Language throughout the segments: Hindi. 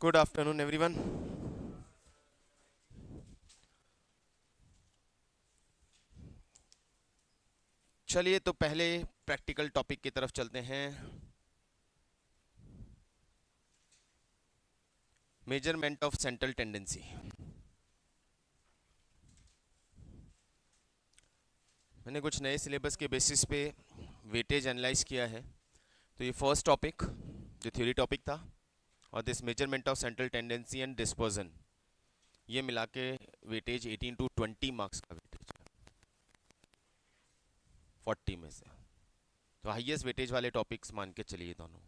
Good afternoon everyone. चलिए तो पहले प्रैक्टिकल टॉपिक की तरफ चलते हैं। Measurement of central tendency. मैंने कुछ नए सिलेबस के बेसिस पे वेटेज एनालाइज किया है। तो ये फर्स्ट टॉपिक जो थ्योरी टॉपिक था, और this measurement of central tendency and dispersion, ये मिला के वेटेज 18 to 20 मार्क्स का वेटेज है 40 में से। तो हाईएस्ट वेटेज वाले टॉपिक्स मान के चलिए दोनों।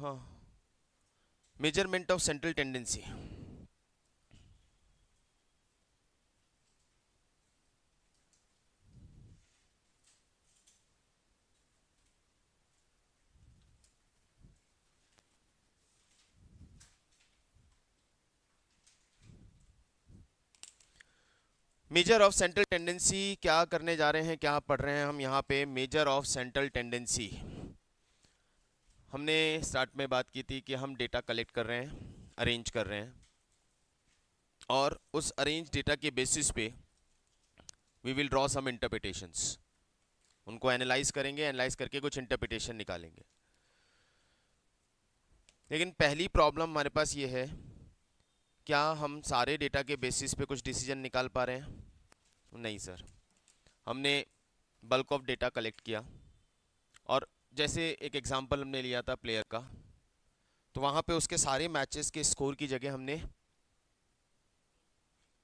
हाँ, measurement of central tendency. Measure of central tendency क्या करने जा रहे हैं, क्या पढ़ रहे हैं हम यहाँ पे? Measure of central tendency. हमने स्टार्ट में बात की थी कि हम डेटा कलेक्ट कर रहे हैं, अरेंज कर रहे हैं, और उस अरेंज डेटा के बेसिस पे we will draw some interpretations. उनको एनालाइज करेंगे, एनालाइज करके कुछ इंटरप्रिटेशन निकालेंगे। लेकिन पहली प्रॉब्लम हमारे पास ये है, क्या हम सारे डेटा के बेसिस पे कुछ डिसीजन निकाल पा रहे हैं? नहीं सर। हमने बल्क ऑफ डेटा कलेक्ट किया, और जैसे एक एग्जांपल हमने लिया था प्लेयर का, तो वहाँ पे उसके सारे मैचेस के स्कोर की जगह हमने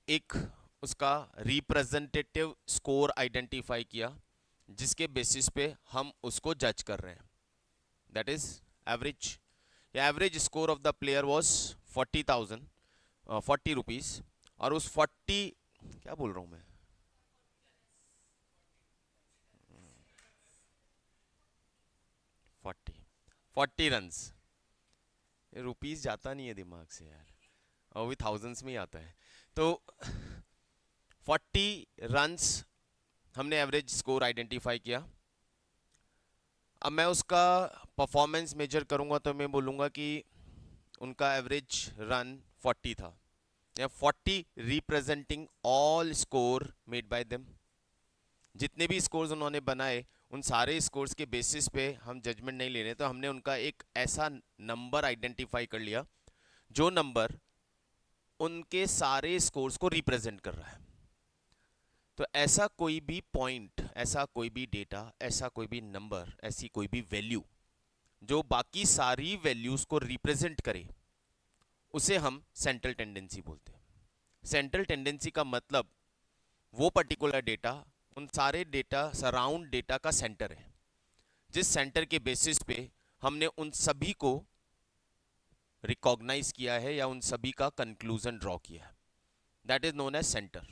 एक उसका रिप्रेजेंटेटिव स्कोर आइडेंटिफाई किया, जिसके बेसिस पे हम उसको जज कर रहे हैं। That is average. Average score of the player was 40 rupees, और उस 40, क्या बोल रहा हूँ मैं, 40 रन्स। रुपीज़ जाता नहीं है दिमाग से यार, और भी थाउजेंड्स में ही आता है। तो 40 रन्स हमने एवरेज स्कोर आइडेंटिफाई किया। अब मैं उसका परफॉर्मेंस मेजर करूंगा तो मैं बोलूँगा कि उनका एवरेज रन 40 था, या 40 representing all score made by them. जितने भी स्कोर्स उन्होंने बनाए, उन सारे स्कोर्स के बेसिस पे हम जजमेंट नहीं ले रहे, तो हमने उनका एक ऐसा नंबर आइडेंटिफाई कर लिया जो नंबर उनके सारे स्कोर्स को रिप्रेजेंट कर रहा है। तो ऐसा कोई भी पॉइंट, ऐसा कोई भी डेटा, ऐसा कोई भी नंबर, ऐसी कोई भी वैल्यू जो बाकी सारी वैल्यूज को रिप्रेजेंट करे, उसे हम सेंट्रल टेंडेंसी बोलते हैं। सेंट्रल टेंडेंसी का मतलब वो पर्टिकुलर डेटा उन सारे डेटा, सराउंड डेटा का सेंटर है, जिस सेंटर के बेसिस पे हमने उन सभी को रिकॉग्नाइज किया है या उन सभी का कंक्लूजन ड्रॉ किया है। That is known as centre.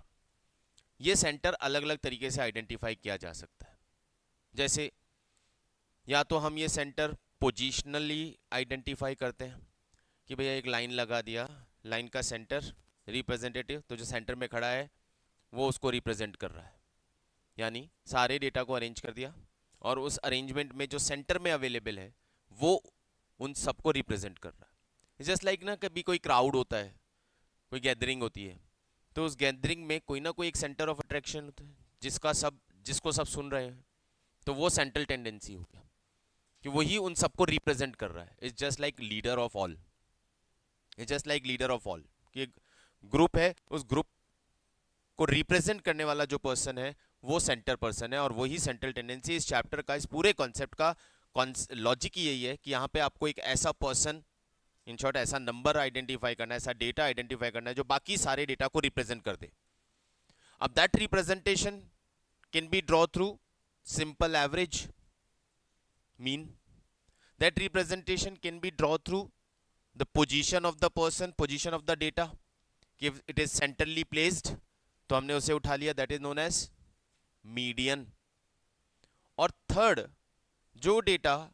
ये सेंटर अलग अलग तरीके से आइडेंटिफाई किया जा सकता है। जैसे या तो हम ये सेंटर पोजिशनली आइडेंटिफाई करते हैं कि भैया एक लाइन लगा दिया, लाइन का सेंटर रिप्रेजेंटेटिव, तो जो सेंटर में खड़ा है वो उसको रिप्रेजेंट कर रहा है, यानी सारे डेटा को अरेंज कर दिया, और उस अरेंजमेंट में जो सेंटर में अवेलेबल है वो उन सबको रिप्रेजेंट कर रहा है। जस्ट लाइक ना, कभी कोई क्राउड होता है, कोई गैदरिंग होती है, तो उस गैदरिंग में कोई ना कोई एक सेंटर ऑफ अट्रैक्शन होता है जिसको सब सुन रहे हैं, तो वो सेंट्रल टेंडेंसी हो गया कि वही उन सबको रिप्रेजेंट कर रहा है। It's just like leader of all. It's just like leader of all कि एक ग्रुप है, उस ग्रुप को रिप्रेजेंट करने वाला जो पर्सन है वो सेंटर पर्सन है, और वही सेंट्रल टेंडेंसी। इस चैप्टर का, इस पूरे कॉन्सेप्ट का लॉजिक ही यही है कि यहाँ पे आपको एक ऐसा पर्सन, इन शॉर्ट ऐसा नंबर आइडेंटिफाई करना है, ऐसा डेटा आइडेंटिफाई करना है जो बाकी सारे डेटा को रिप्रेजेंट कर दे। अब that representation can be draw through simple average, mean. That representation can be draw through the position of the person, position of the data, कि इट इज सेंट्रली प्लेस्ड, तो हमने उसे उठा लिया, that is known as median. और थर्ड, जो डेटा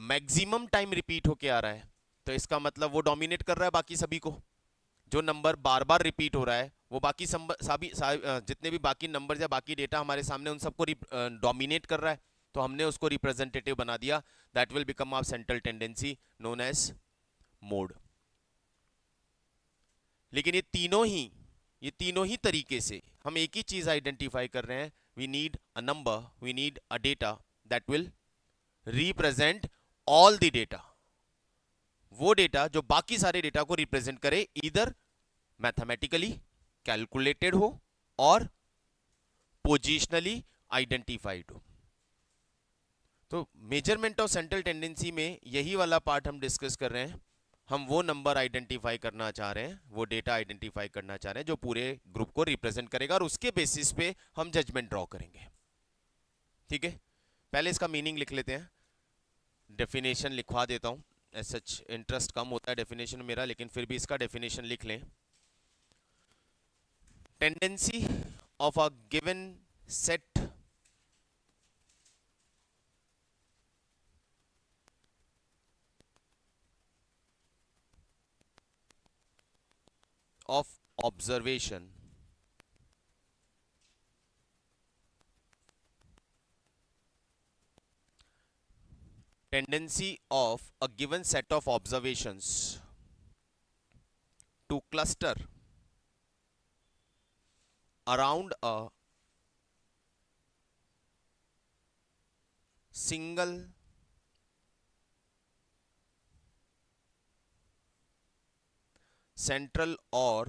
मैक्सिमम टाइम रिपीट होके आ रहा है, तो इसका मतलब वो डोमिनेट कर रहा है बाकी सभी को। जो नंबर बार बार रिपीट हो रहा है वो बाकी जितने भी बाकी नंबर या बाकी डेटा हमारे सामने, उन सबको डोमिनेट कर रहा है, तो हमने उसको रिप्रेजेंटेटिव बना दिया। That will become our central tendency known as mode. लेकिन ये तीनों ही तरीके से हम एक ही चीज आइडेंटिफाई कर रहे हैं, we need a number, we need a data that will represent all the data, वो डेटा जो बाकी सारे डेटा को रिप्रेजेंट करे, इधर मैथमेटिकली कैलकुलेटेड हो और पोजिशनली आइडेंटिफाइड हो। तो मेजरमेंट ऑफ सेंट्रल टेंडेंसी में यही वाला पार्ट हम डिस्कस कर रहे हैं। हम वो नंबर आइडेंटिफाई करना चाह रहे हैं, वो डेटा आइडेंटिफाई करना चाह रहे हैं जो पूरे ग्रुप को रिप्रेजेंट करेगा, और उसके बेसिस पे हम जजमेंट ड्रॉ करेंगे। ठीक है, पहले इसका मीनिंग लिख लेते हैं। डेफिनेशन लिखवा देता हूं, एज सच इंटरेस्ट कम होता है डेफिनेशन मेरा, लेकिन फिर भी इसका डेफिनेशन लिख लें। Tendency of a given set of observation tendency of a given set of observations to cluster around a single central or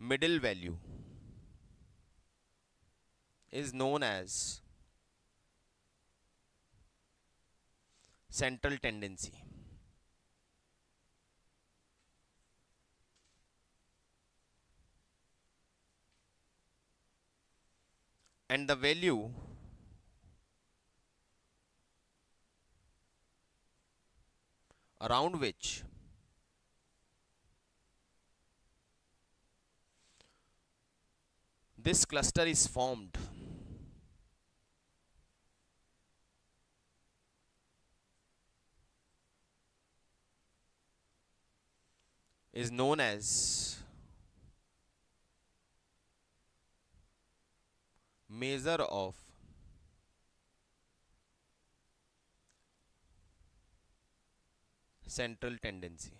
middle value is known as central tendency. And the value around which this cluster is formed is known as measure of central tendency.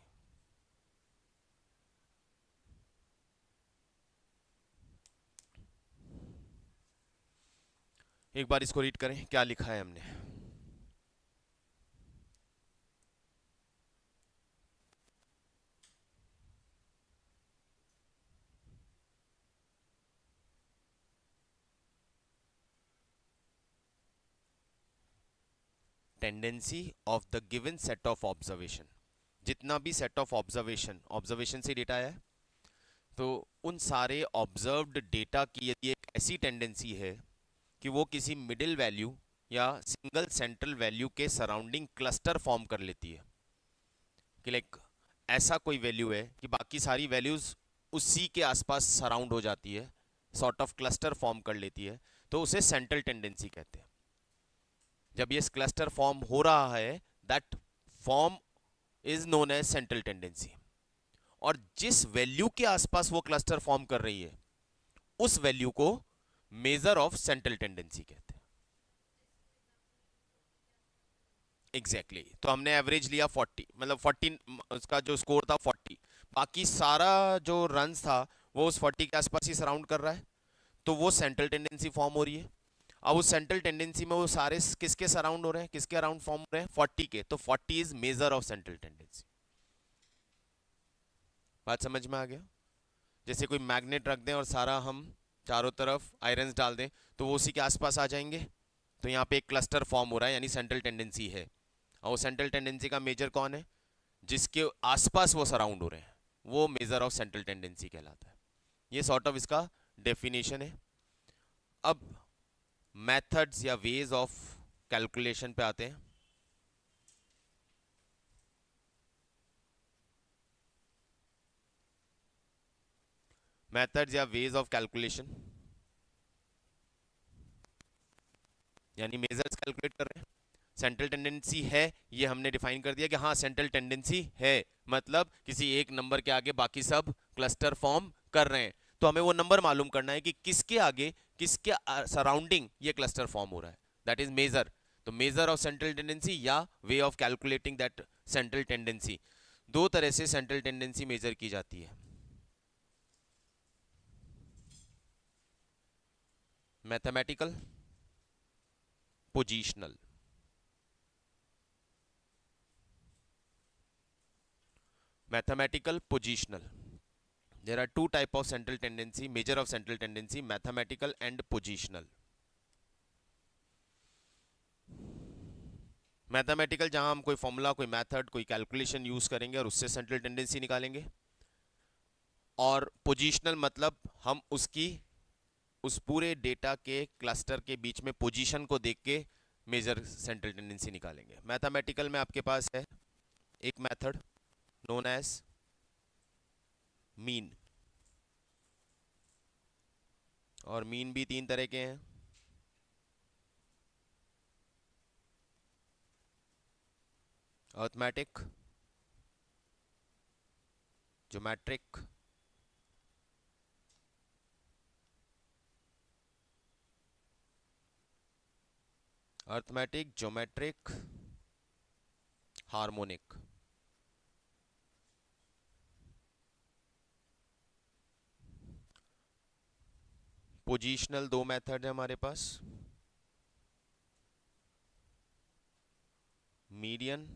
एक बार इसको रीड करें, क्या लिखा है हमने। Tendency of the given set of observation, जितना भी सेट ऑफ ऑब्जर्वेशन से डेटा आया है, तो उन सारे ऑब्जर्व्ड डेटा की यदि एक ऐसी टेंडेंसी है कि वो किसी मिडिल वैल्यू या सिंगल सेंट्रल वैल्यू के सराउंडिंग क्लस्टर फॉर्म कर लेती है, कि लाइक ऐसा कोई वैल्यू है कि बाकी सारी वैल्यूज उसी के आसपास सराउंड हो जाती है, सॉर्ट ऑफ क्लस्टर फॉर्म कर लेती है, तो उसे सेंट्रल टेंडेंसी कहते हैं। जब ये क्लस्टर फॉर्म हो रहा है, that form is known as central tendency. और जिस वैल्यू के आसपास वो क्लस्टर फॉर्म कर रही है, उस वैल्यू को मेजर ऑफ सेंट्रल टेंडेंसी कहते हैं। Exactly exactly. तो हमने एवरेज लिया 40, मतलब 40 उसका जो स्कोर था 40, बाकी सारा जो रन्स था वो उस 40 के आसपास ही सराउंड कर रहा है, तो वो सेंट्रल टेंडेंसी फॉर्म हो रही है। अब उस सेंट्रल टेंडेंसी में वो सारे किसके सराउंड हो रहे हैं, किसके अराउंड फॉर्म हो रहे हैं, 40 के, तो 40 is measure of central tendency. बात समझ में आ गया? जैसे कोई मैग्नेट रख दें और सारा हम चारों तरफ आयरन्स डाल दें, तो वो उसी के आसपास आ जाएंगे, तो यहाँ पे एक क्लस्टर फॉर्म हो रहा है, यानी सेंट्रल टेंडेंसी है। और वो सेंट्रल टेंडेंसी का मेजर कौन है, जिसके आसपास वो सराउंड हो रहे हैं, वो मेजर ऑफ सेंट्रल टेंडेंसी कहलाता है। ये सॉर्ट ऑफ इसका डेफिनेशन है। अब मेथड्स या वेज ऑफ कैलकुलेशन पे आते हैं। मेथड्स या वेज ऑफ कैलकुलेशन, यानी मेजर्स कैलकुलेट कर रहे हैं। सेंट्रल टेंडेंसी है, ये हमने डिफाइन कर दिया कि हाँ सेंट्रल टेंडेंसी है, मतलब किसी एक नंबर के आगे बाकी सब क्लस्टर फॉर्म कर रहे हैं, तो हमें वो नंबर मालूम करना है कि किसके आगे किसके सराउंडिंग ये क्लस्टर फॉर्म हो रहा है, दैट इज मेजर। तो मेजर ऑफ सेंट्रल टेंडेंसी या way of calculating that central tendency, दो तरह से सेंट्रल टेंडेंसी मेजर की जाती है। Mathematical, positional. Mathematical, positional, there are two type of central tendency, measure of central tendency, mathematical and positional. Mathematical जहां हम कोई फॉर्मूला, कोई मेथड, कोई कैलकुलेशन यूज करेंगे और उससे सेंट्रल टेंडेंसी निकालेंगे, और पोजिशनल मतलब हम उसकी, उस पूरे डेटा के क्लस्टर के बीच में पोजीशन को देख के मेजर सेंट्रल टेंडेंसी निकालेंगे। मैथमेटिकल में आपके पास है एक मेथड नोन एज मीन, और मीन भी तीन तरह के हैं। Arithmetic, geometric, arithmetic, geometric, harmonic. Positional दो मेथड है हमारे पास, मीडियन,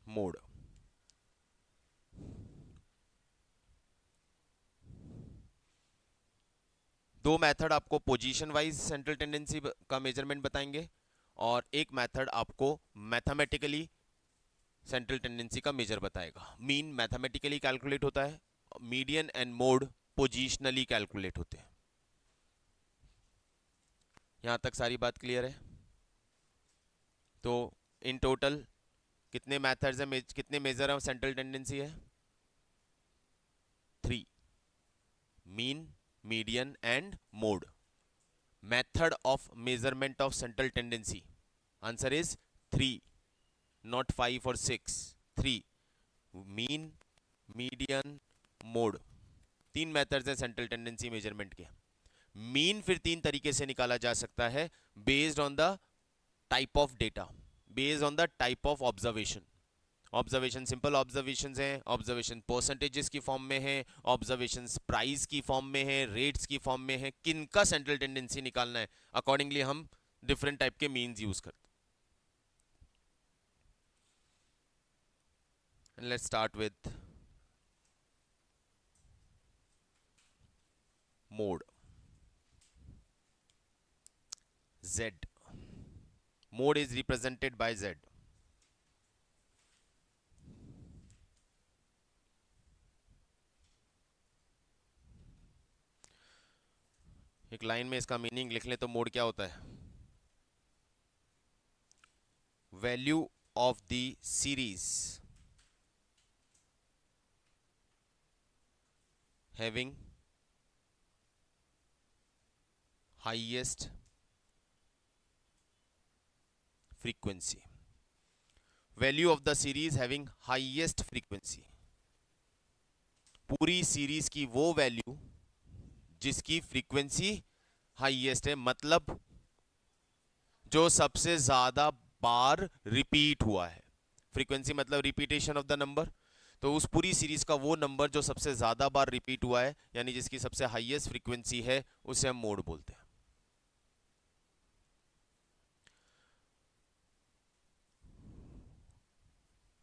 मोड। दो मेथड आपको पोजीशन वाइज सेंट्रल टेंडेंसी का मेजरमेंट बताएंगे, और एक मेथड आपको मैथमेटिकली सेंट्रल टेंडेंसी का मेजर बताएगा। मीन मैथमेटिकली कैलकुलेट होता है, मीडियन एंड मोड पोजीशनली कैलकुलेट होते हैं। यहां तक सारी बात क्लियर है? तो इन टोटल कितने मेथड्स हैं, कितने मेजर ऑफ सेंट्रल टेंडेंसी है? 3, mean, median and mode. Method of measurement of central tendency, answer is 3, not 5 और 6, 3, मीन, मीडियन, मोड। तीन मेथड्स हैं सेंट्रल टेंडेंसी मेजरमेंट के। मीन फिर तीन तरीके से निकाला जा सकता है, based on the type of data, based on the type of observation. Observation simple observations हैं, ऑब्जर्वेशन परसेंटेजेस की फॉर्म में है, ऑब्जर्वेशन प्राइस की फॉर्म में है, रेट्स की फॉर्म में है। किनका सेंट्रल टेंडेंसी निकालना है, अकॉर्डिंगली हम डिफरेंट टाइप के मीन्स यूज करते हैं। Let's start with mode. Z, mode is represented by Z. एक लाइन में इसका मीनिंग लिख ले तो मोड क्या होता है? Value of the series having highest frequency. Value of the series having highest frequency, पूरी सीरीज की वो वैल्यू जिसकी फ्रीक्वेंसी हाईएस्ट है, मतलब जो सबसे ज्यादा बार रिपीट हुआ है। फ्रीक्वेंसी मतलब रिपीटेशन ऑफ द नंबर, तो उस पूरी सीरीज का वो नंबर जो सबसे ज्यादा बार रिपीट हुआ है, यानी जिसकी सबसे हाईएस्ट फ्रीक्वेंसी है, उसे हम मोड बोलते हैं।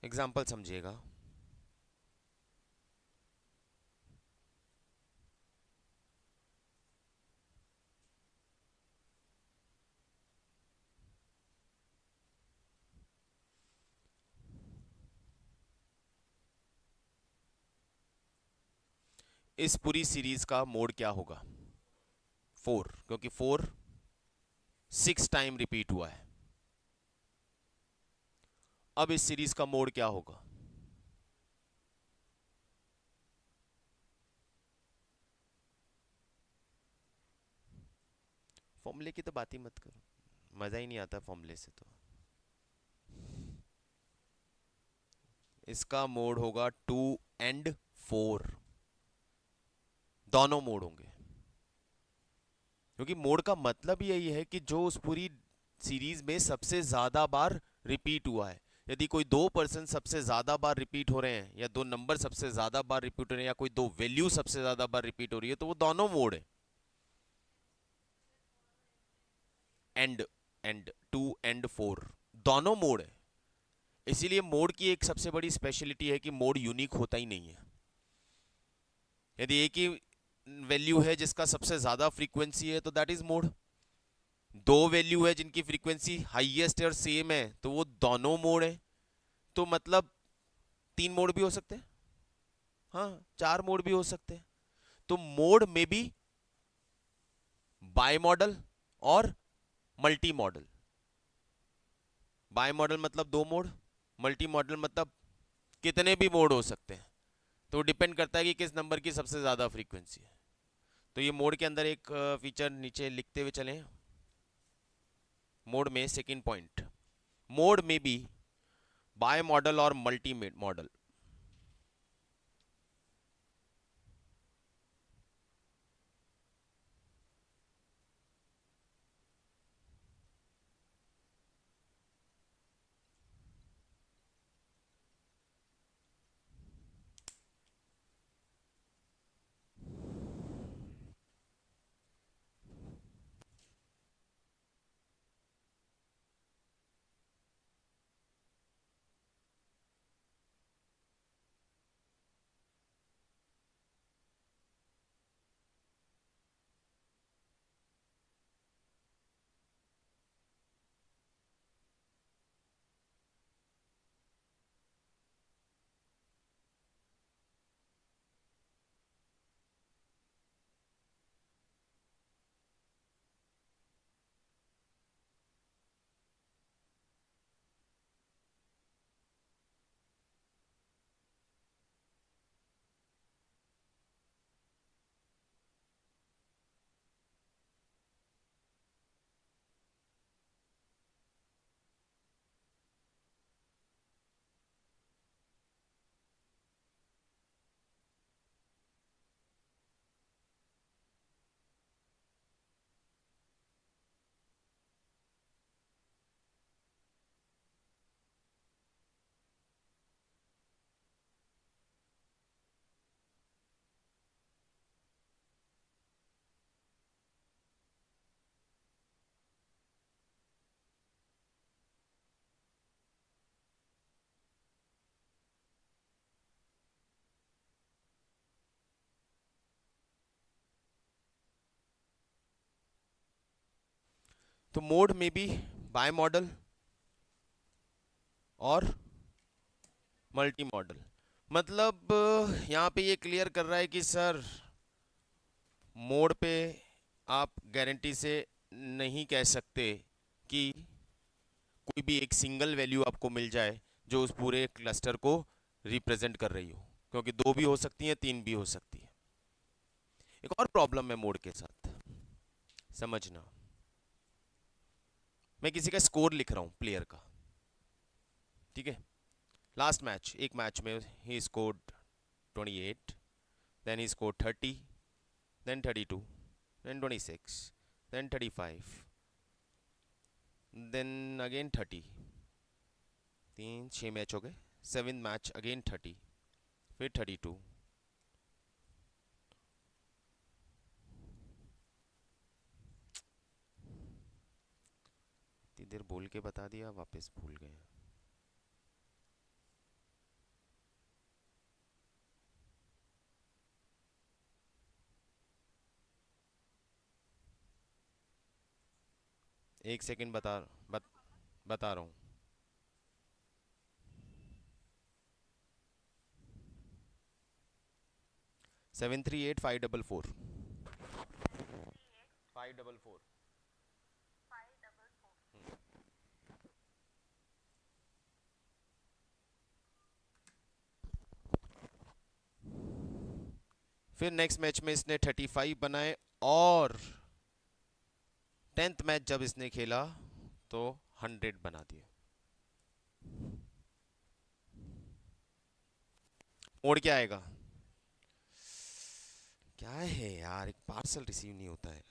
एग्जाम्पल समझिएगा। इस पूरी सीरीज का मोड क्या होगा? 4, क्योंकि 4 6 टाइम रिपीट हुआ है। अब इस सीरीज का मोड क्या होगा? फॉर्मूले की तो बात ही मत करो, मजा ही नहीं आता फॉर्मूले से। तो इसका मोड होगा 2 एंड 4, दोनों मोड होंगे। क्योंकि मोड का मतलब यही है कि जो उस पूरी सीरीज में सबसे ज्यादा बार रिपीट हुआ है। यदि कोई दो पर्सन सबसे ज्यादा बार रिपीट हो रहे हैं, या दो नंबर सबसे ज्यादा बार रिपीट हो रहे हैं, या कोई दो वैल्यू सबसे ज्यादा बार रिपीट हो रही है, तो वो दोनों मोड है। एंड एंड 2 और 4 दोनों मोड है। इसीलिए मोड की एक सबसे बड़ी स्पेशलिटी है कि मोड यूनिक होता ही नहीं है। यदि एक ही वैल्यू है जिसका सबसे ज्यादा फ्रीक्वेंसी है तो दैट इज मोड। दो वैल्यू है जिनकी फ्रीक्वेंसी हाईएस्ट है और सेम है तो वो दोनों मोड है। तो मतलब 3 मोड भी हो सकते हैं, हाँ 4 मोड भी हो सकते हैं। तो मोड में भी बाय मॉडल और मल्टी मॉडल। बाय मॉडल मतलब 2 मोड, मल्टी मॉडल मतलब कितने भी मोड हो सकते हैं। तो डिपेंड करता है कि किस नंबर की सबसे ज़्यादा फ्रीक्वेंसी है। तो ये मोड के अंदर एक फीचर नीचे लिखते हुए चलें। मोड में सेकंड पॉइंट, मोड में भी बाय मॉडल और मल्टी मॉडल। तो मोड में भी बाय मॉडल और मल्टी मॉडल। मतलब यहाँ पे ये क्लियर कर रहा है कि सर मोड पे आप गारंटी से नहीं कह सकते कि कोई भी एक सिंगल वैल्यू आपको मिल जाए जो उस पूरे क्लस्टर को रिप्रेजेंट कर रही हो, क्योंकि दो भी हो सकती हैं, तीन भी हो सकती है। एक और प्रॉब्लम है मोड के साथ, समझना। मैं किसी का स्कोर लिख रहा हूँ प्लेयर का, ठीक है। लास्ट मैच, एक मैच में he scored 28, then he scored 30, then 32, then 26, then 35, then again 30। 6 match हो गए। 7th मैच अगेन 30, फिर 32। इतनी देर बोल के बता दिया, वापस भूल गए। एक सेकंड बता रहा हूँ। 738544 544। फिर नेक्स्ट मैच में इसने 35 बनाए, और 10th मैच जब इसने खेला तो 100 बना दिए। मोड क्या आएगा? क्या है यार, एक पार्सल रिसीव नहीं होता है।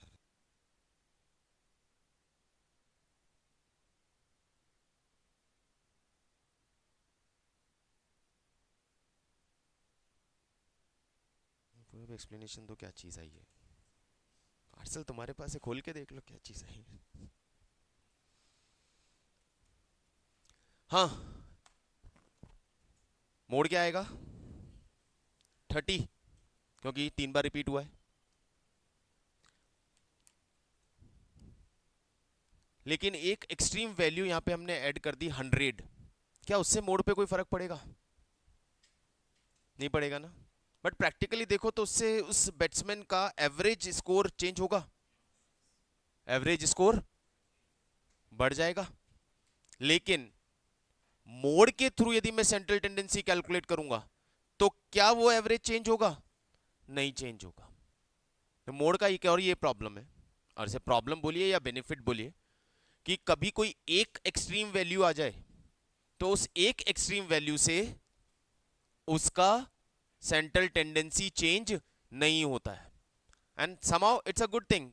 तुम्हें भी एक्सप्लेनेशन दो क्या चीज़ आई है। पार्सल तुम्हारे पास है, खोल के देख लो क्या चीज़ आई है। हाँ, मोड क्या आएगा 30, क्योंकि 3 बार रिपीट हुआ है। लेकिन एक एक्सट्रीम वैल्यू यहाँ पे हमने ऐड कर दी 100, क्या उससे मोड पे कोई फर्क पड़ेगा? नहीं पड़ेगा ना। बट प्रैक्टिकली देखो तो उससे उस बैट्समैन का एवरेज स्कोर चेंज होगा, एवरेज स्कोर बढ़ जाएगा। लेकिन मोड के थ्रू यदि मैं सेंट्रल टेंडेंसी कैलकुलेट करूंगा तो क्या वो एवरेज चेंज होगा? नहीं चेंज होगा। तो मोड का एक और ये प्रॉब्लम है, और इसे प्रॉब्लम बोलिए या बेनिफिट बोलिए, कि कभी कोई एक एक्सट्रीम वैल्यू आ जाए तो उस एक एक्सट्रीम वैल्यू से उसका सेंट्रल टेंडेंसी चेंज नहीं होता है। And somehow it's a good thing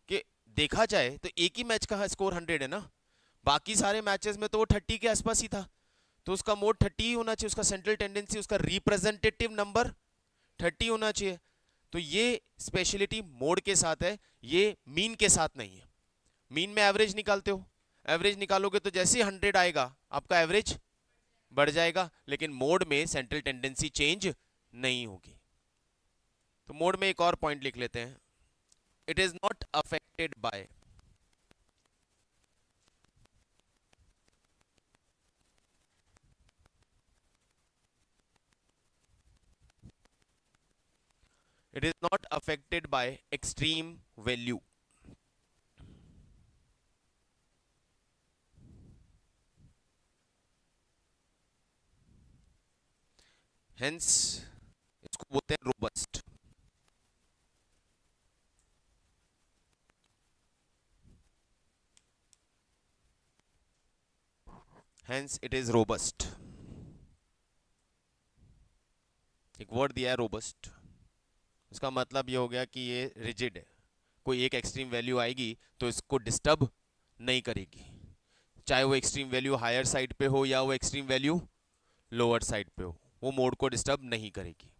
कि देखा जाए तो एक ही मैच का स्कोर 100 है ना, बाकी सारे मैचेस में तो वो 30 के आसपास ही था, तो उसका मोड 30 ही होना चाहिए, उसका सेंट्रल टेंडेंसी, उसका रिप्रेजेंटेटिव नंबर 30 होना चाहिए। तो ये स्पेशलिटी मोड के साथ है, ये मीन के साथ नहीं है। मीन में एवरेज निकालते हो, एवरेज निकालोगे तो जैसे ही 100 आएगा आपका एवरेज बढ़ जाएगा, लेकिन मोड में सेंट्रल टेंडेंसी चेंज नहीं होगी। तो मोड में एक और पॉइंट लिख लेते हैं, it is not affected by extreme value. Hence इसको बोलते हैं robust. Hence it is robust। एक वर्ड दिया है रोबस्ट, इसका मतलब ये हो गया कि ये रिजिड है, कोई एक एक्सट्रीम वैल्यू आएगी तो इसको डिस्टर्ब नहीं करेगी, चाहे वो एक्सट्रीम वैल्यू हायर साइड पे हो या वो एक्सट्रीम वैल्यू लोअर साइड पे हो, वो मोड को डिस्टर्ब नहीं करेगी।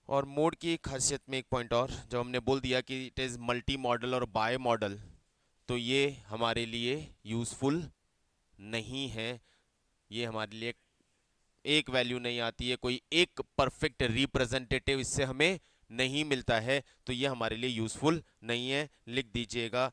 और मोड की खासियत में एक पॉइंट और, जब हमने बोल दिया कि इट इज़ मल्टी मॉडल और बाय मॉडल, तो ये हमारे लिए यूज़फुल नहीं है, ये हमारे लिए एक वैल्यू नहीं आती है, कोई एक परफेक्ट रिप्रेजेंटेटिव इससे हमें नहीं मिलता है, तो ये हमारे लिए यूज़फुल नहीं है। लिख दीजिएगा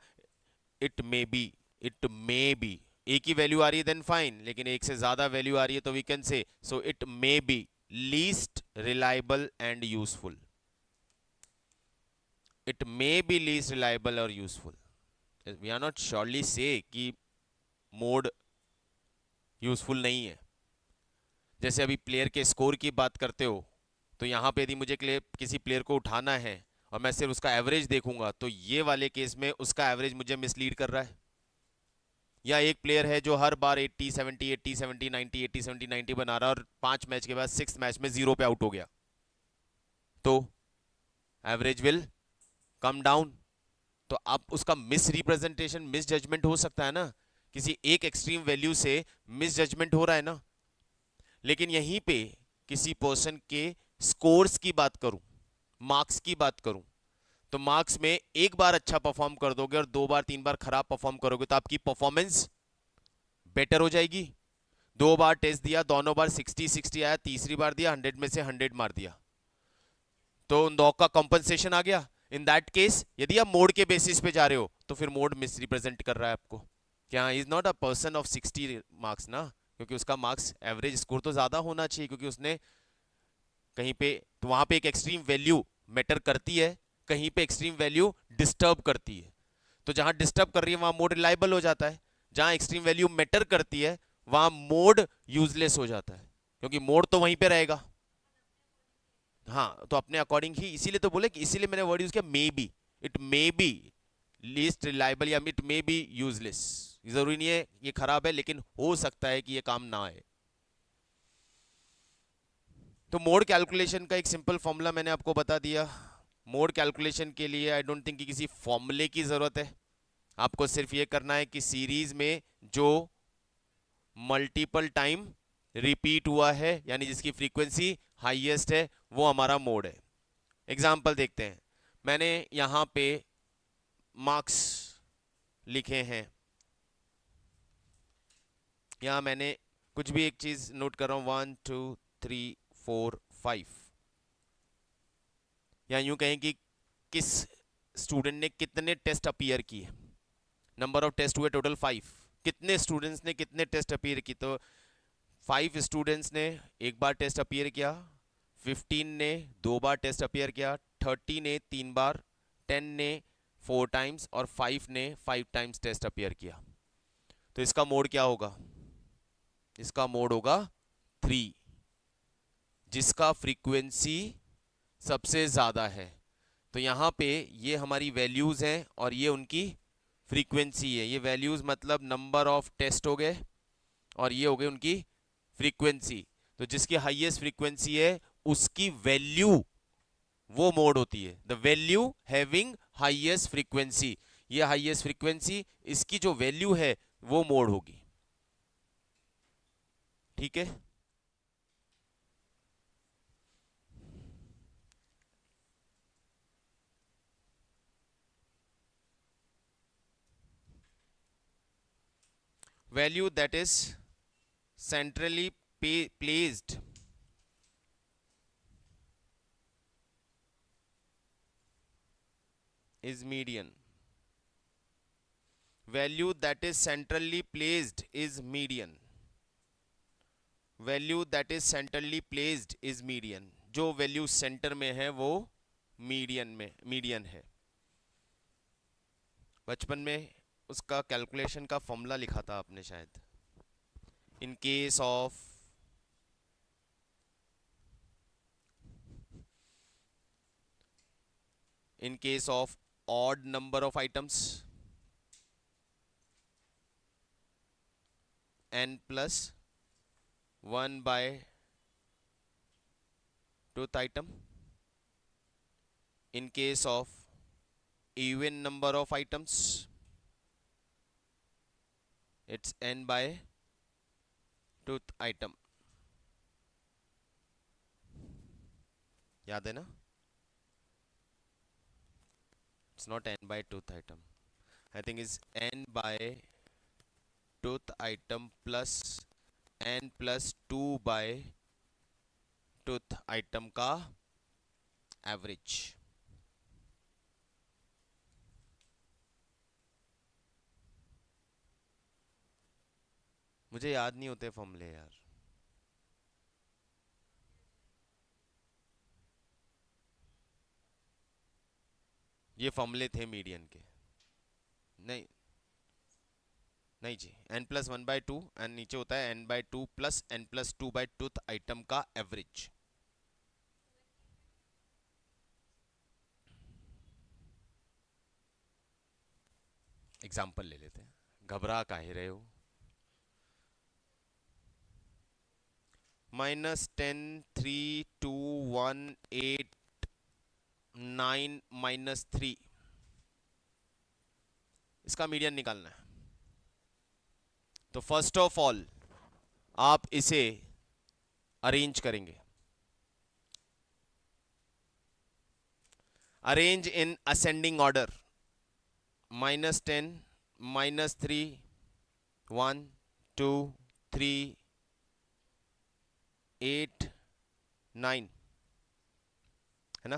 इट मे बी, एक ही वैल्यू आ रही है देन फाइन, लेकिन एक से ज़्यादा वैल्यू आ रही है तो we can say so it may be least reliable and useful, it may be least reliable or useful, we are not surely say कि मोड यूजफुल नहीं है। जैसे अभी प्लेयर के स्कोर की बात करते हो, तो यहाँ पे यदि मुझे किसी प्लेयर को उठाना है और मैं सिर्फ उसका एवरेज देखूंगा, तो ये वाले केस में उसका एवरेज मुझे मिसलीड कर रहा है। या एक प्लेयर है जो हर बार 80 70 80 70 90 80 70 90 बना रहा है और 5 मैच के बाद 6 मैच में 0 पे आउट हो गया, तो एवरेज विल कम डाउन। तो आप उसका मिस रिप्रेजेंटेशन, मिस जजमेंट हो सकता है ना, किसी एक एक्सट्रीम वैल्यू से मिस जजमेंट हो रहा है ना। लेकिन यहीं पे किसी पर्सन के स्कोर्स की बात करूं, मार्क्स की बात करूं, तो मार्क्स में एक बार अच्छा परफॉर्म कर दोगे और 2 बार 3 बार खराब परफॉर्म करोगे तो आपकी परफॉर्मेंस बेटर हो जाएगी। 2 बार टेस्ट दिया, दोनों बार 60 60 आया, तीसरी बार दिया 100 में से 100 मार दिया, तो उन 2 का कॉम्पनसेशन आ गया। इन दैट केस यदि आप मोड के बेसिस पे जा रहे हो तो फिर मोड मिस रिप्रेजेंट कर रहा है आपको। क्या is not a person of 60 marks ना, क्योंकि उसका मार्क्स एवरेज स्कोर तो ज्यादा होना चाहिए, क्योंकि उसने कहीं पे, तो वहां पे एक एक्सट्रीम वैल्यू मैटर करती है, कहीं पे एक्सट्रीम वैल्यू डिस्टर्ब करती है। तो जहां डिस्टर्ब कर रही है वहां मोड रिलायबल हो जाता है, जहां एक्सट्रीम वैल्यू मैटर करती है वहां मोड यूजलेस हो जाता है, क्योंकि मोड तो वहीं पे रहेगा। हाँ, तो अपने अकॉर्डिंग ही, इसीलिए तो बोले कि, इसीलिए मैंने वर्ड यूज किया may be, it may B least reliable या इट मे बी यूजलेस। जरूरी नहीं है ये खराब है, लेकिन हो सकता है कि ये काम ना आए। तो मोड कैलकुलेशन का एक सिंपल फॉर्मूला मैंने आपको बता दिया। मोड कैलकुलेशन के लिए आई डोंट थिंक कि किसी फॉर्मूले की जरूरत है, आपको सिर्फ ये करना है कि सीरीज में जो मल्टीपल टाइम रिपीट हुआ है, यानी जिसकी फ्रीक्वेंसी हाईएस्ट है वो हमारा मोड है। एग्जाम्पल देखते हैं। मैंने यहाँ पे मार्क्स लिखे हैं, यहाँ मैंने कुछ भी एक चीज नोट कर रहा हूँ, 1 2 3 4 5, या यूं कहें कि किस स्टूडेंट ने कितने टेस्ट अपीयर किए। नंबर ऑफ टेस्ट हुए टोटल 5। कितने स्टूडेंट्स ने कितने टेस्ट अपीयर की, तो 5 स्टूडेंट्स ने एक बार टेस्ट अपीयर किया, 15 ने 2 बार टेस्ट अपीयर किया, 30 ने 3 बार, 10 ने 4 टाइम्स और 5 ने 5 टाइम्स टेस्ट अपीयर किया। तो इसका मोड क्या होगा? इसका मोड होगा 3, जिसका फ्रीक्वेंसी सबसे ज़्यादा है। तो यहाँ पे ये हमारी वैल्यूज़ हैं और ये उनकी फ्रीक्वेंसी है। ये वैल्यूज़ मतलब नंबर ऑफ टेस्ट हो गए और ये हो गई उनकी फ्रीक्वेंसी। तो जिसकी हाईएस्ट फ्रीक्वेंसी है उसकी वैल्यू वो मोड होती है, the value having highest frequency. ये हाईएस्ट फ्रीक्वेंसी, इसकी जो वैल्यू है वो मोड होगी। ठीक है। Value that is centrally placed is median. Value that is centrally placed is median. Value that is centrally placed is median. जो वैल्यू सेंटर में है वो मीडियन है। बचपन में उसका कैलकुलेशन का फॉर्मूला लिखा था आपने शायद। In case of odd number of items, n plus 1 by 2th item. In case of even number of items, it's n by 2th item. याद है ना? It's not n by 2th item. I think it's n by 2th item plus n plus 2 by 2th item का एवरेज। मुझे याद नहीं होते फॉर्मूले यार। ये फॉर्मूले थे मीडियन के। नहीं नहीं जी, n प्लस 1 बाई 2 एंड नीचे होता है n by 2 plus n plus 2 by 2th item का एवरेज। एग्जाम्पल ले लेते हैं, घबरा काहे रहे हो। -10 3 2 1 8 9 -3, इसका मीडियन निकालना है। तो फर्स्ट ऑफ ऑल आप इसे अरेंज करेंगे, अरेंज इन असेंडिंग ऑर्डर। -10 -3 1 2 3 8 9 है ना?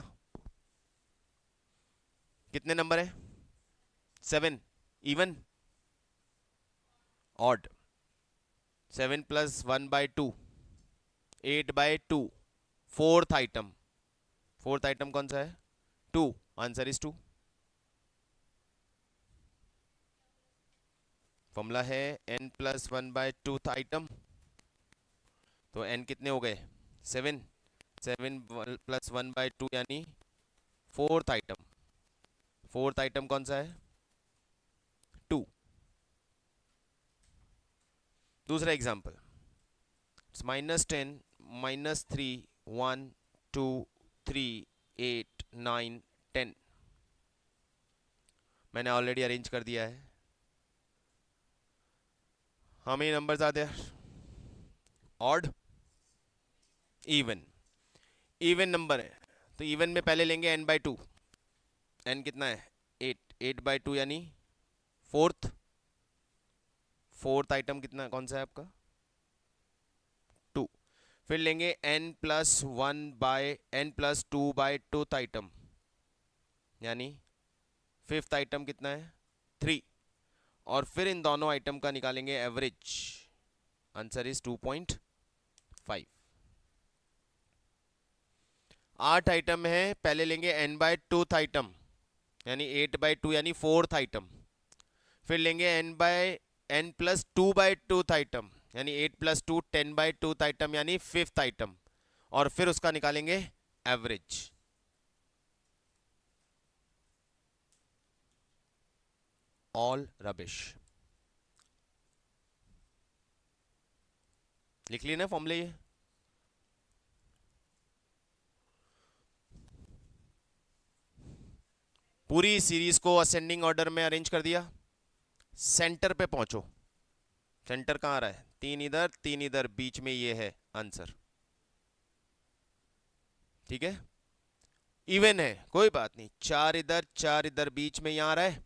कितने नंबर है? 7। Even odd? 7 plus 1 by 2 8 by 2। Fourth item कौन सा है? 2। Answer is 2। फॉर्मूला है n plus 1 by 2th item. तो n कितने हो गए? 7। 7 प्लस 1 बाई 2 यानी फोर्थ आइटम। फोर्थ आइटम कौन सा है? 2। दूसरा एग्जांपल, -10 -3 1 2 3 8 9 10। मैंने ऑलरेडी अरेंज कर दिया है। How many numbers are there? Odd, even. Even number है तो इवन में पहले लेंगे n/2। n कितना है 8/2 यानी फोर्थ आइटम कितना कौन सा है आपका 2। फिर लेंगे n+2/2th आइटम यानी फिफ्थ आइटम कितना है 3 और फिर इन दोनों आइटम का निकालेंगे एवरेज। Answer is 2.5। 8 आइटम है पहले लेंगे n/2th आइटम यानी 8/2 यानी फोर्थ आइटम। फिर लेंगे n+2/2th आइटम यानी 8+2 10/2th आइटम यानी फिफ्थ आइटम और फिर उसका निकालेंगे एवरेज। All rubbish. लिख लिए ना फॉर्मूले ये। पूरी सीरीज को असेंडिंग ऑर्डर में अरेंज कर दिया। सेंटर पे पहुंचो। सेंटर कहां आ रहा है 3 इधर बीच में ये है आंसर। ठीक है इवन है कोई बात नहीं 4 इधर बीच में यहां आ रहा है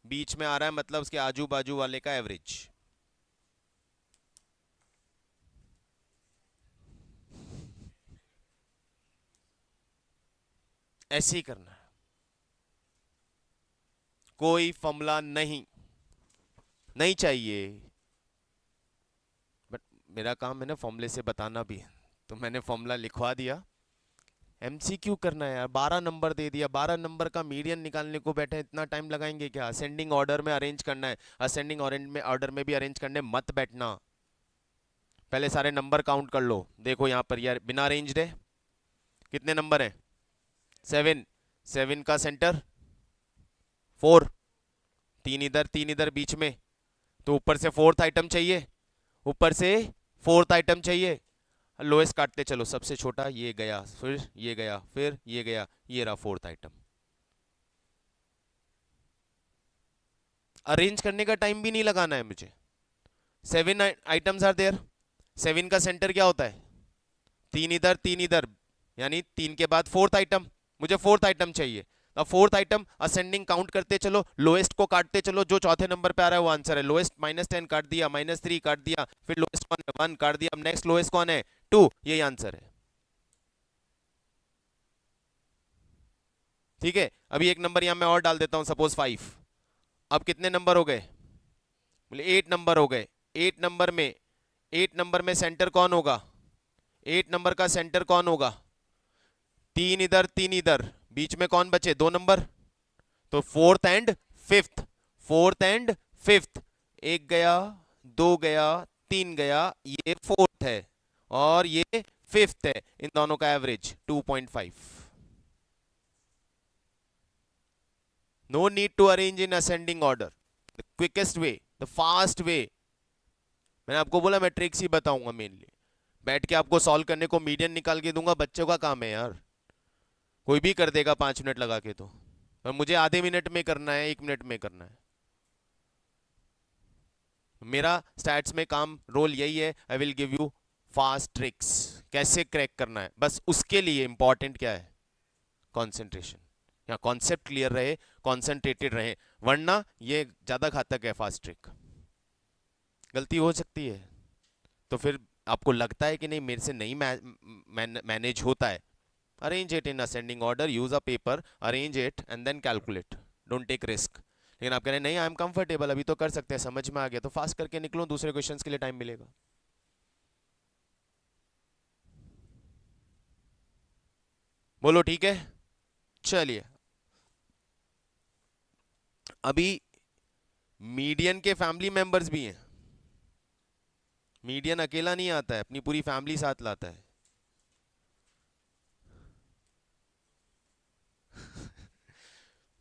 बीच में आ रहा है मतलब उसके आजू बाजू वाले का एवरेज। ऐसे ही करना है कोई फॉर्मूला नहीं चाहिए बट मेरा काम है ना फॉर्मूले से बताना भी तो मैंने फॉर्मूला लिखवा दिया। एमसीक्यू करना है यार 12 नंबर दे दिया 12 नंबर का मीडियन निकालने को बैठे इतना टाइम लगाएंगे क्या। असेंडिंग ऑर्डर में अरेंज करना है असेंडिंग ऑर्डर में भी अरेंज करने मत बैठना। पहले सारे नंबर काउंट कर लो। देखो यहाँ पर यार बिना अरेंज्ड है कितने नंबर है 7 का सेंटर 4 तीन इधर बीच में तो ऊपर से फोर्थ आइटम चाहिए लोएस्ट काटते चलो सबसे छोटा ये गया फिर ये गया ये रहा फोर्थ आइटम। अरेंज करने का टाइम भी नहीं लगाना है मुझे। 7 आइटम्स आर देयर 7 का सेंटर क्या होता है तीन इधर यानी 3 के बाद फोर्थ आइटम मुझे फोर्थ आइटम चाहिए। अब फोर्थ आइटम असेंडिंग काउंट करते चलो लोएस्ट को काटते चलो जो चौथे नंबर पे आ रहा है वो आंसर है। लोएस्ट -10 काट दिया -3 काट दिया फिर लोएस्ट कौन है 1 काट दिया अब नेक्स्ट लोएस्ट कौन है 2 यही आंसर है। ठीक है अभी एक नंबर यहां मैं और डाल देता हूं सपोज 5। अब कितने नंबर हो गए बोले 8 नंबर हो गए। 8 नंबर में सेंटर कौन होगा 8 नंबर का सेंटर कौन होगा 3 इधर बीच में कौन बचे 2 नंबर तो फोर्थ एंड फिफ्थ एक गया 2 गया 3 गया ये फोर्थ है और ये फिफ्थ है इन दोनों का average 2.5। No need to arrange in ascending order the quickest way the fast way. मैंने आपको बोला मैं ट्रिक्स ही बताऊंगा मेनली बैठ के आपको सॉल्व करने को मीडियन निकाल के दूंगा बच्चों का काम है यार कोई भी कर देगा 5 मिनट लगा के तो पर मुझे आधे मिनट में करना है 1 मिनट में करना है। मेरा स्टैट्स में काम रोल यही है I will give you fast tricks कैसे क्रैक करना है बस उसके लिए इंपॉर्टेंट क्या है कंसंट्रेशन या कॉन्सेप्ट क्लियर रहे कॉन्सेंट्रेटेड रहे वरना ये ज्यादा घातक है। फास्ट ट्रिक गलती हो सकती है तो फिर आपको लगता है कि नहीं मेरे से नहीं मैनेज होता है arrange it in ascending order use a paper arrange it and then calculate don't take risk. लेकिन आप कह रहे हैं नहीं आई एम कंफर्टेबल अभी तो कर सकते हैं समझ में आ गया तो फास्ट करके निकलो दूसरे क्वेश्चंस के लिए टाइम मिलेगा। बोलो ठीक है चलिए अभी मीडियन के फैमिली मेंबर्स भी हैं। मीडियन अकेला नहीं आता है अपनी पूरी फैमिली साथ लाता है।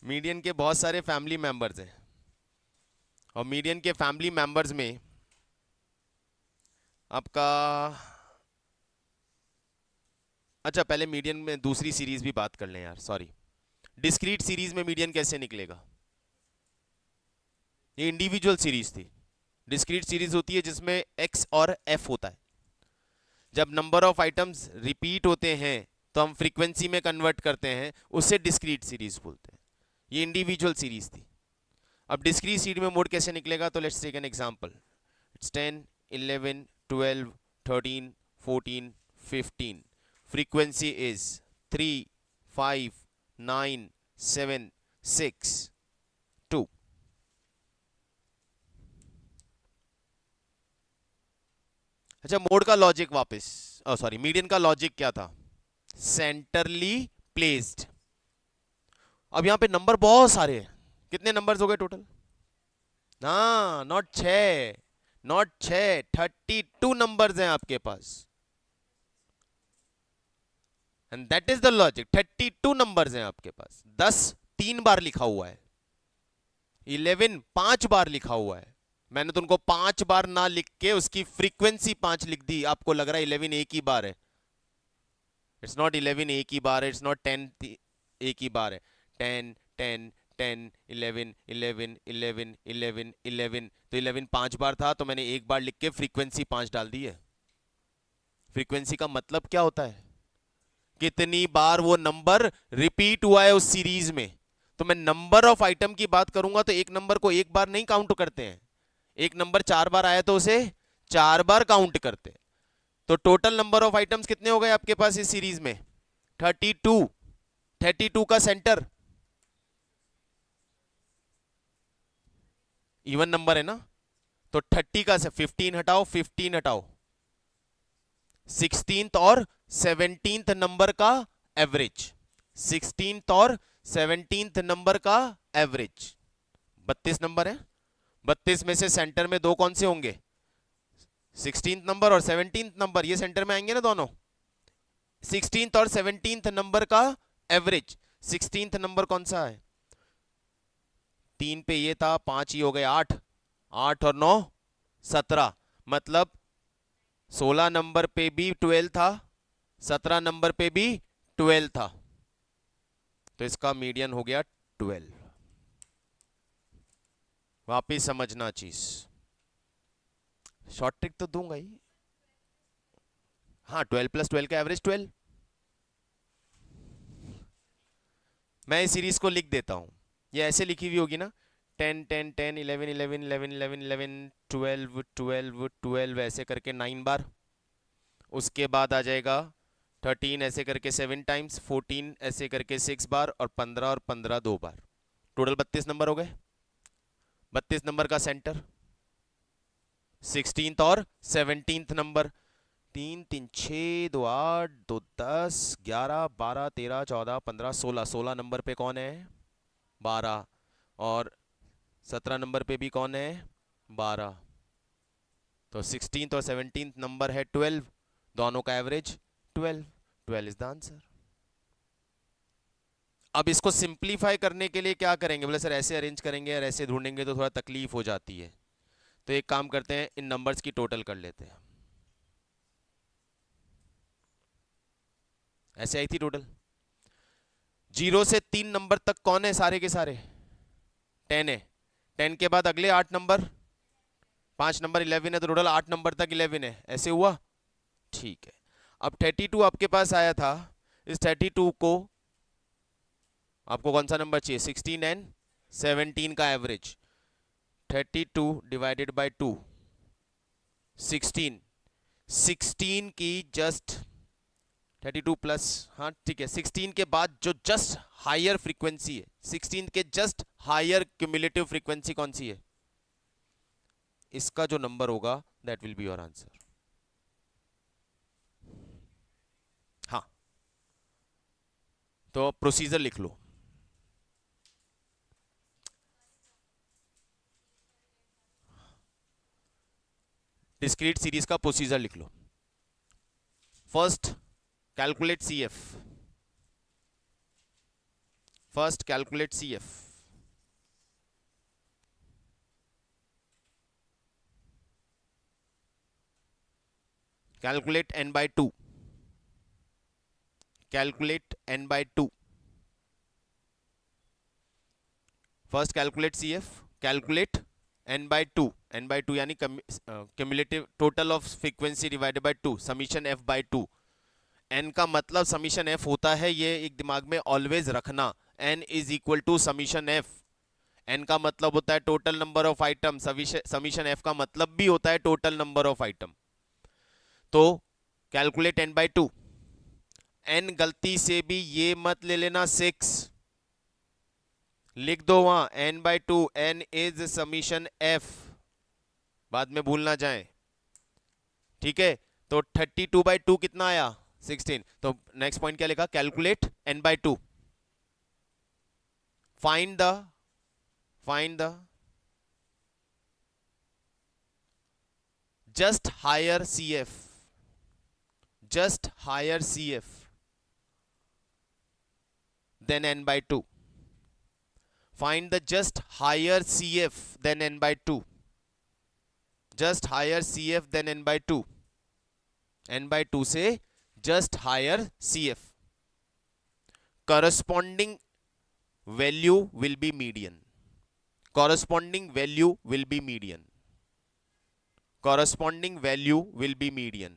मीडियन के बहुत सारे फैमिली मेंबर्स हैं और मीडियन के फैमिली मेंबर्स में आपका अच्छा पहले मीडियन में दूसरी सीरीज भी बात कर लें यार सॉरी डिस्क्रीट सीरीज में मीडियन कैसे निकलेगा। ये इंडिविजुअल सीरीज थी। डिस्क्रीट सीरीज होती है जिसमें x और f होता है। जब नंबर ऑफ आइटम्स रिपीट होते हैं तो हम फ्रीक्वेंसी में कन्वर्ट करते हैं, उससे डिस्क्रीट सीरीज बोलते हैं। ये इंडिविजुअल सीरीज थी। अब डिस्क्रीट सीरीज में मोड कैसे निकलेगा, तो let's take an example. It's 10 11 12 13 14 15। Frequency is 3 5 9 7 6 2। अच्छा, मोड का लॉजिक वापस, सॉरी, मीडियन का लॉजिक क्या था? सेंटरली प्लेस्ड। अब यहां पे नंबर बहुत सारे हैं। कितने नंबर्स हो गए टोटल? हाँ, नॉट 6, नॉट 6, 32 नंबर्स हैं आपके पास। And that is the logic. 32 numbers हैं आपके पास। 10 3 बार लिखा हुआ है, 11 5 बार लिखा हुआ है। मैंने तो उनको 5 बार ना लिख के उसकी फ्रीक्वेंसी 5 लिख दी। आपको लग रहा है 11 एक ही बार है। इट्स नॉट 11 एक ही बार है, इट्स नॉट 10 एक ही बार है। 10 10 10 11 11 11 11 11। तो 11 5 बार था, तो मैंने एक बार लिख के फ्रीक्वेंसी 5 डाल दी है। फ्रीक्वेंसी का मतलब क्या होता है? कितनी बार वो नंबर रिपीट हुआ है उस सीरीज में। तो मैं नंबर ऑफ आइटम की बात करूंगा तो एक नंबर को एक बार नहीं काउंट करते हैं। एक नंबर 4 बार आया तो उसे 4 बार काउंट करते हैं। तो टोटल नंबर ऑफ आइटम्स कितने हो गए आपके पास इस सीरीज में? 32। 32 का सेंटर इवन नंबर है ना, तो 30 का 15 हटाओ, 15 हटाओ, 16th और 17th नंबर का एवरेज, 16th और 17th नंबर का एवरेज 32 नंबर है। 32 में से सेंटर में दो कौन से होंगे? 16th नंबर और 17th नंबर, ये सेंटर में आएंगे ना दोनों। 16th और 17th नंबर का एवरेज। 16th नंबर कौन सा है? 3 पे ये था, 5 ही हो गए 8, 8 और 9 17। मतलब 16 नंबर पे भी 12 था, 17 नंबर पे भी 12 था। तो इसका मीडियन हो गया 12। वापिस समझना चीज, शॉर्ट ट्रिक तो दूंगा ही। हाँ, 12 + 12 का एवरेज 12। मैं इस सीरीज को लिख देता हूं, ये ऐसे लिखी हुई होगी ना, 10 10 10 11 11 11 11 11 12 12 12 ऐसे करके 9 बार। उसके बाद आ जाएगा 13 ऐसे करके 7 टाइम्स, 14 ऐसे करके 6 बार, और 15 और 15 2 बार। टोटल 32 नंबर हो गए। 32 नंबर का सेंटर 16th और 17th नंबर। 3 3 6 2 8 2 10 11 12 13 14 15 16। 16 नंबर पे कौन है? 12। और 17 नंबर पे भी कौन है? 12। तो 16th और 17th नंबर है 12, दोनों का एवरेज 12। 12 is the answer. अब इसको सिंप्लीफाई करने के लिए क्या करेंगे? बोले सर ऐसे अरेंज करेंगे और ऐसे ढूंढेंगे तो थोड़ा तकलीफ हो जाती है। तो एक काम करते हैं, इन नंबर्स की टोटल कर लेते हैं। ऐसे आई थी टोटल। 0 से 3 नंबर तक कौन है? सारे के सारे 10 है। 10 के बाद अगले 8 नंबर, 5 नंबर 11 है, तो टोटल 8 नंबर तक 11 है। ऐसे हुआ, ठीक है। अब 32 आपके पास आया था, इस 32 को आपको कौन सा नंबर चाहिए? 16 एंड 17 का एवरेज। 32 divided by 2, 16। 16 की जस्ट 32 प्लस, हाँ ठीक है, 16 के बाद जो जस्ट हायर फ्रीक्वेंसी है, 16 के जस्ट हायर क्यूमुलेटिव फ्रीक्वेंसी कौन सी है? इसका जो नंबर होगा that will be your answer. हाँ, तो प्रोसीजर लिख लो। डिस्क्रीट सीरीज का प्रोसीजर लिख लो। First calculate CF। First calculate CF। Calculate n/2। Calculate n/2। First calculate CF, calculate n/2। n/2 यानी cumulative total of frequency divided by 2, summation f/2। N का मतलब समीशन एफ होता है, ये एक दिमाग में ऑलवेज रखना, N is equal to summation F. N का मतलब होता है total number of item, summation F का मतलब भी होता है टोटल नंबर ऑफ आइटम। तो calculate N by two. N गलती से भी ये मत ले लेना 6, लिख दो वहां N by two, N is summation F, बाद में भूल ना जाए, ठीक है। तो 32/2 कितना आया 16। तो नेक्स्ट पॉइंट क्या लिखा, calculate N by two, find the just higher CF, just higher CF than n by 2. Find the just higher CF than n by 2. Just higher CF than n by 2. n by 2 से just higher CF. Corresponding value will be median. Corresponding value will be median. Corresponding value will be median.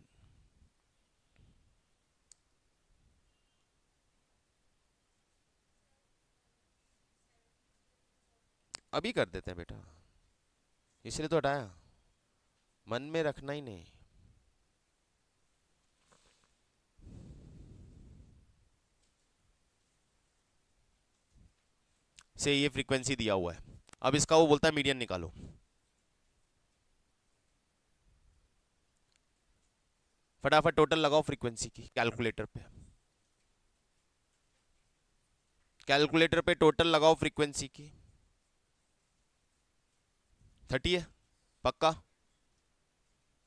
अभी कर देते हैं बेटा, इसलिए तो हटाया, मन में रखना ही नहीं। से ये फ्रीक्वेंसी दिया हुआ है, अब इसका वो बोलता है मीडियन निकालो। फटाफट टोटल लगाओ फ्रीक्वेंसी की कैलकुलेटर पे, कैलकुलेटर पे टोटल लगाओ फ्रीक्वेंसी की। 30 है पक्का,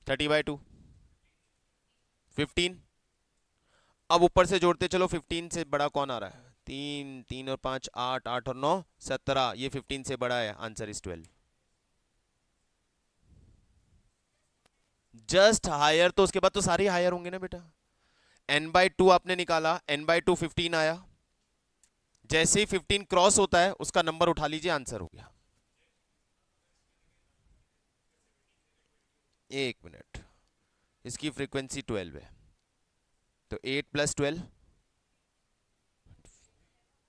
30/2 15। अब ऊपर से जोड़ते चलो, 15 से बड़ा कौन आ रहा है, 3 3 और 5 8, 8 और 9 17, ये 15 से बड़ा है, आंसर इज 12। जस्ट हायर, तो उसके बाद तो सारे हायर होंगे ना बेटा। n बाई 2 आपने निकाला, n बाई 2 15 आया, जैसे ही 15 क्रॉस होता है उसका नंबर उठा लीजिए, आंसर हो गया। एक मिनट, इसकी फ्रीक्वेंसी 12 है, तो 8 + 12,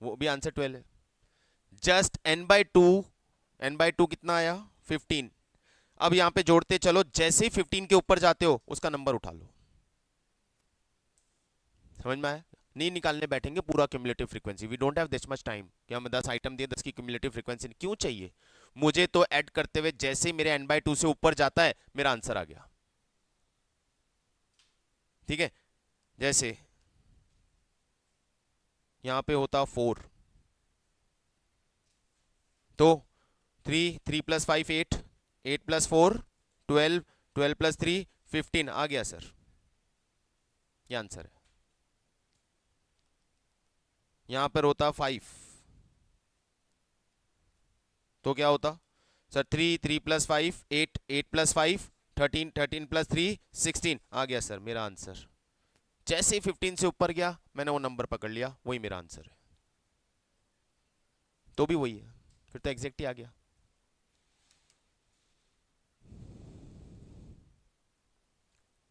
वो भी आंसर 12 है। Just n by 2, n by 2 कितना आया 15। अब यहां पे जोड़ते चलो, जैसे ही 15 के ऊपर जाते हो उसका नंबर उठा लो। समझ में आया? नहीं निकालने बैठेंगे पूरा cumulative frequency, we don't have this much time कि हम 10 आइटम दिए 10 की क्यूमुलेटिव फ्रीक्वेंसी क्यों चाहिए मुझे, तो ऐड करते हुए जैसे ही मेरे n बाई 2 से ऊपर जाता है मेरा आंसर आ गया। ठीक है, जैसे यहां पे होता 4, तो 3 3 + 5 8, 8 + 4 12, 12 + 3 15 आ गया सर, ये आंसर है। यहां पर होता 5, तो क्या होता सर, 3 3 + 5 8, 8 + 5 13, 13 + 3 16 आ गया सर मेरा आंसर। जैसे ही 15 से ऊपर गया मैंने वो नंबर पकड़ लिया, वही मेरा आंसर है। तो भी वही है, फिर तो एग्जैक्ट ही आ गया।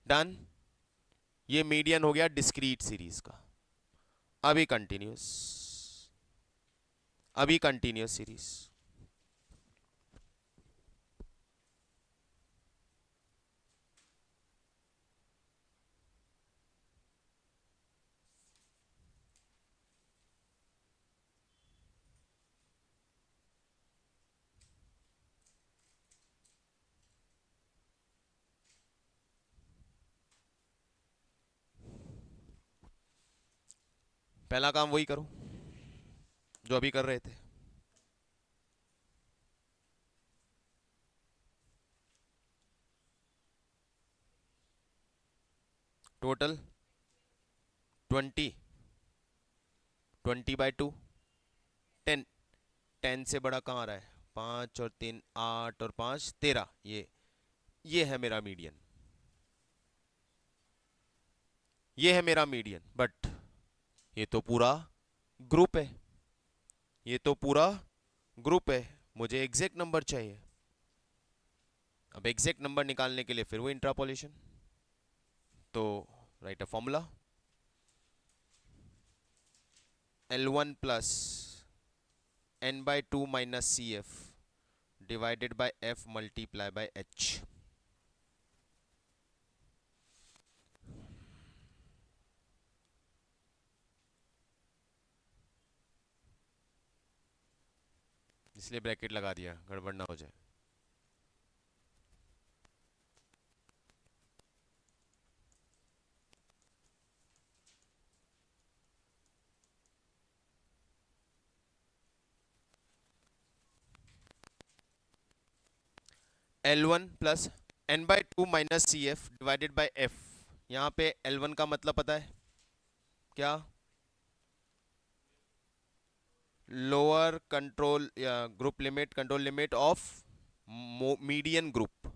डन, ये मीडियन हो गया डिस्क्रीट सीरीज का। अभी कंटिन्यूस सीरीज। पहला काम वही करो जो अभी कर रहे थे। टोटल 20, 20/2 10, 10 से बड़ा कहाँ आ रहा है, 5 और 3 8 और 5 13, ये है मेरा मीडियन, ये है मेरा मीडियन। बट ये तो पूरा ग्रुप है, ये तो पूरा ग्रुप है, मुझे एग्जैक्ट नंबर चाहिए। अब एग्जैक्ट नंबर निकालने के लिए फिर वो इंट्रापोलेशन, तो write a formula, L1 plus n by 2 minus C F divided by F multiply by H. इसलिए ब्रैकेट लगा दिया, गड़बड़ ना हो जाए। L1 plus n by 2 minus C F divided by F. यहाँ पे L1 का मतलब पता है क्या? लोअर कंट्रोल या group limit, control limit of median group.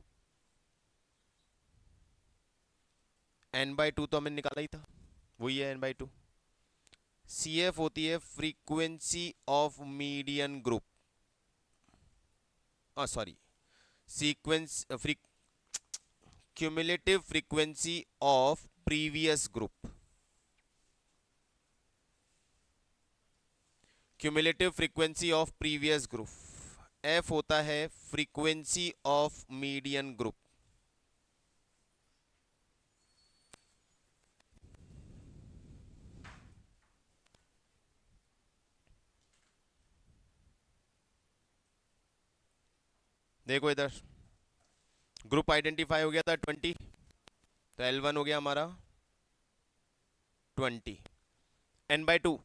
n by 2 तो हमें निकाला ही था, वही है n बाई 2। सी एफ होती है frequency of median group, sorry sequence cumulative frequency of previous group. Cumulative frequency of previous group. F होता है फ्रीक्वेंसी ऑफ मीडियन ग्रुप। देखो इधर ग्रुप आइडेंटिफाई हो गया था 20, तो L1 हो गया हमारा 20। n बाई 2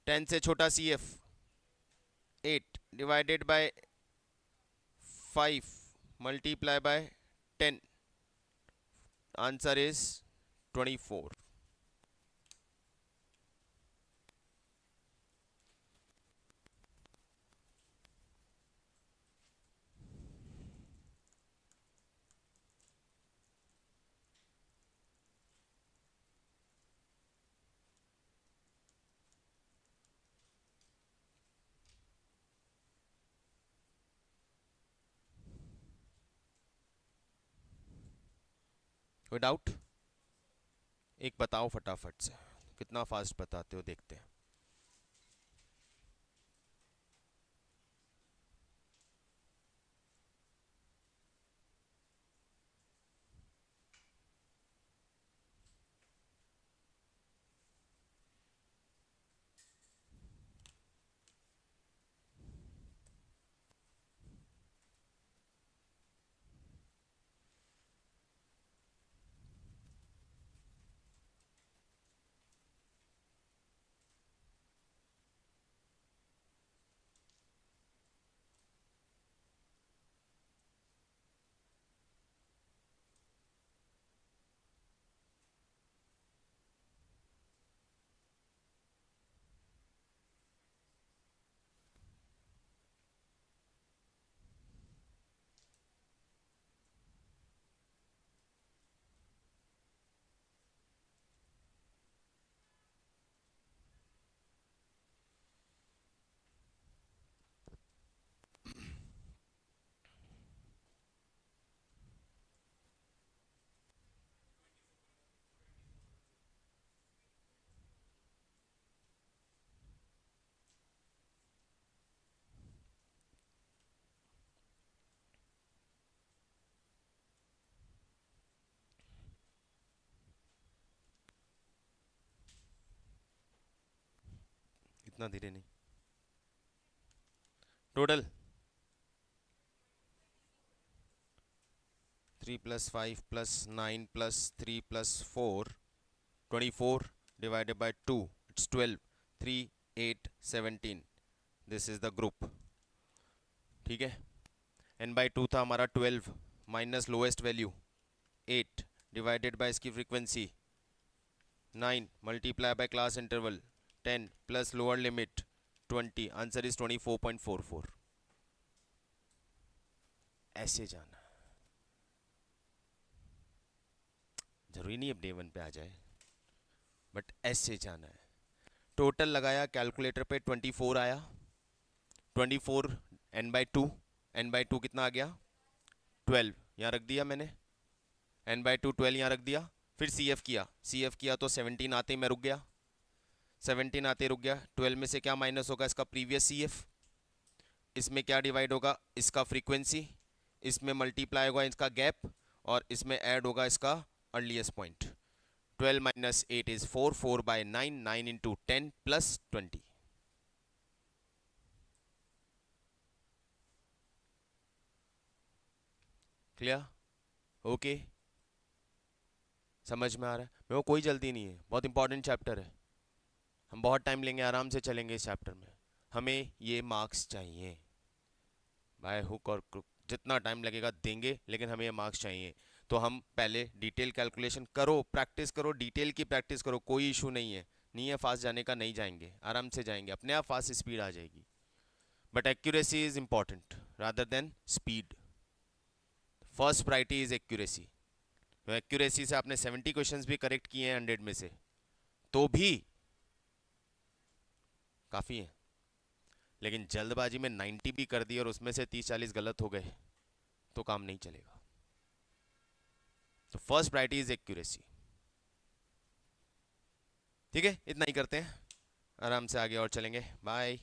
10 से छोटा C F 8 divided by 5 multiply by 10, answer is 24। कोई डाउट? एक बताओ फटाफट से, कितना फास्ट बताते हो देखते हैं। इतना धीरे नहीं। Total 3 plus 5 plus 9 plus 3 plus 4 24 divided by 2 it's 12 3 8 17। This is the group. ठीक है, n बाई 2 था हमारा 12 minus lowest value 8 divided by इसकी frequency 9 multiply by class interval 10 plus lower limit 20, answer is 24.44। ऐसे जाना, जरूरी नहीं अब डे 1 पे आ जाए, बट ऐसे जाना है। टोटल लगाया कैलकुलेटर पे 24 आया, 24 n बाई 2, n बाई 2 कितना आ गया 12, यहाँ रख दिया मैंने, n बाई 2 12 यहाँ रख दिया। फिर सी एफ किया तो 17 आते ही मैं रुक गया। 17 आते रुक गया। 12 में से क्या माइनस होगा, इसका प्रीवियस CF, इसमें क्या डिवाइड होगा, इसका फ्रीक्वेंसी, इसमें मल्टीप्लाई होगा इसका गैप, और इसमें ऐड होगा इसका earliest point. 12 minus 8 is 4, 4 by 9, 9 into 10 plus 20। Clear? Okay, समझ में आ रहा है? मेरे को कोई जल्दी नहीं है, बहुत इंपॉर्टेंट चैप्टर है, हम बहुत टाइम लेंगे, आराम से चलेंगे इस चैप्टर में। हमें ये मार्क्स चाहिए बाय हुक और क्रुक, जितना टाइम लगेगा देंगे, लेकिन हमें ये मार्क्स चाहिए। तो हम पहले डिटेल कैलकुलेशन करो, प्रैक्टिस करो, डिटेल की प्रैक्टिस करो, कोई इशू नहीं है। नहीं है फास्ट जाने का, नहीं जाएंगे, आराम से जाएंगे, अपने आप फास्ट स्पीड आ जाएगी। But accuracy is important rather than speed. First priority is accuracy. तो एक्यूरेसी से आपने 70 क्वेश्चंस भी करेक्ट किए हैं 100 में से, तो भी काफ़ी है। लेकिन जल्दबाजी में 90 भी कर दिए और उसमें से 30-40 गलत हो गए तो काम नहीं चलेगा। तो फर्स्ट प्रायोरिटी इज एक्यूरेसी। ठीक है, इतना ही करते हैं, आराम से आगे और चलेंगे। बाय।